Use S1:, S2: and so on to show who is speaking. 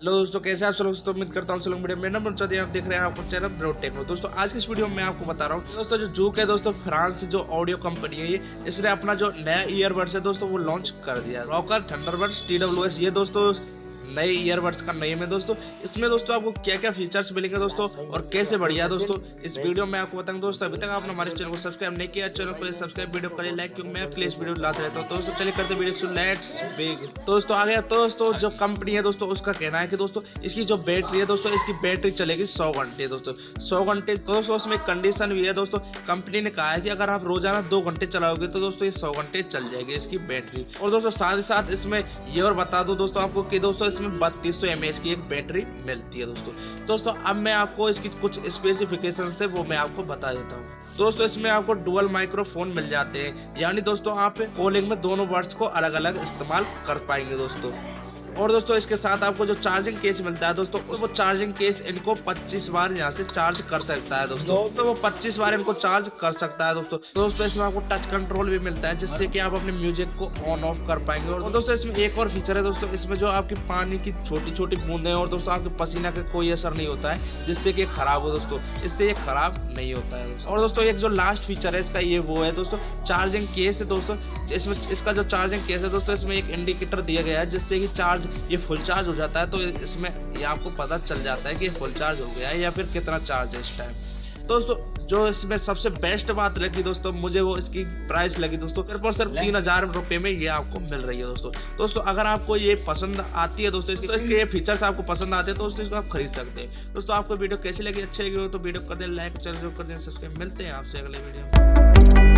S1: Hello दोस्तों, कैसे आप सब लोग? तो उम्मीद करता हूँ सब लोग वीडियो में नंबर चौधरी आप देख रहे हैं आपको चैनल विनोद टेक्नो। दोस्तों आज की इस वीडियो में मैं आपको बता रहा हूँ दोस्तों, जो जूक है दोस्तों, फ्रांस से जो ऑडियो कंपनी है ये, इसने अपना जो नया ईयरबड्स है दोस्तों वो लॉन्च कर दिया है। रॉकर थंडरबड्स TWS, ये दोस्तों नए ईयरबड्स का नेम है दोस्तों। इसमें दोस्तों आपको क्या क्या फीचर्स मिलेंगे दोस्तों और कैसे बढ़िया है दोस्तों, इस वीडियो में आपको बताऊंगा। दोस्तों अभी तक आपने हमारे चैनल को सब्सक्राइब नहीं किया, चैनल को सब्सक्राइब, वीडियो करिए लाइक, क्योंकि मैं प्लीज वीडियो लाते रहता हूँ। दोस्तों चलिए करते वीडियो शुरू, लेट्स बिगिन। दोस्तों आ गया। दोस्तों जो कंपनी है दोस्तों उसका कहना है कि दोस्तों इसकी जो बैटरी है दोस्तों, इसकी बैटरी चलेगी 100 घंटे दोस्तों, 100 घंटे। दोस्तों उसमें एक कंडीशन भी है दोस्तों, कंपनी ने कहा है कि अगर आप रोजाना 2 घंटे चलाओगे तो दोस्तों ये 100 घंटे चल जाएगी इसकी बैटरी। और दोस्तों साथ ही साथ इसमें ये और बता दूं दोस्तों आपको कि दोस्तों इसमें 3200 mAh की एक बैटरी मिलती है दोस्तों। अब मैं आपको इसकी कुछ स्पेसिफिकेशन से वो मैं आपको बता देता हूँ। दोस्तों इसमें आपको डुअल माइक्रोफोन मिल जाते हैं, यानी दोस्तों आप कॉलिंग में दोनों वर्ड्स को अलग अलग इस्तेमाल कर पाएंगे दोस्तों। और दोस्तों इसके साथ आपको जो चार्जिंग केस मिलता है दोस्तों, वो चार्जिंग केस इनको 25 बार यहाँ से चार्ज कर सकता है दोस्तों। तो वो 25 बार इनको चार्ज कर सकता है दोस्तों इसमें आपको टच कंट्रोल भी मिलता है, जिससे कि आप अपने म्यूजिक को ऑन ऑफ कर पाएंगे। और दोस्तों इसमें एक और फीचर है दोस्तों, इसमें जो आपकी पानी की छोटी छोटी बूंदें और दोस्तों आपके पसीना का कोई असर नहीं होता है जिससे कि खराब हो दोस्तों, इससे ये खराब नहीं होता है। और दोस्तों एक जो लास्ट फीचर है इसका, ये वो है दोस्तों चार्जिंग केस है दोस्तों। इसमें इसका जो चार्जिंग केस है दोस्तों, इसमें एक इंडिकेटर दिया गया है जिससे कि ये फुल चार्ज हो जाता है। तो इसमें ये आपको पता चल जाता है कि फुल चार्ज हो गया है या फिर कितना चार्ज है इस टाइम। दोस्तों जो इसमें सबसे बेस्ट बात लगी दोस्तों मुझे, वो इसकी प्राइस लगी दोस्तों, सिर्फ और सिर्फ 3000 रुपये में ये आपको मिल रही है दोस्तों। अगर आपको ये पसंद आती है दोस्तों, तो इसके ये फीचर्स आपको पसंद आते हैं दोस्तों, इसको आप खरीद सकते हैं। दोस्तों आपको वीडियो कैसी लगी, अच्छी लगी हो तो वीडियो कर दे लाइक, चैनल कर दे सब्सक्राइब। मिलते हैं आपसे अगले वीडियो में।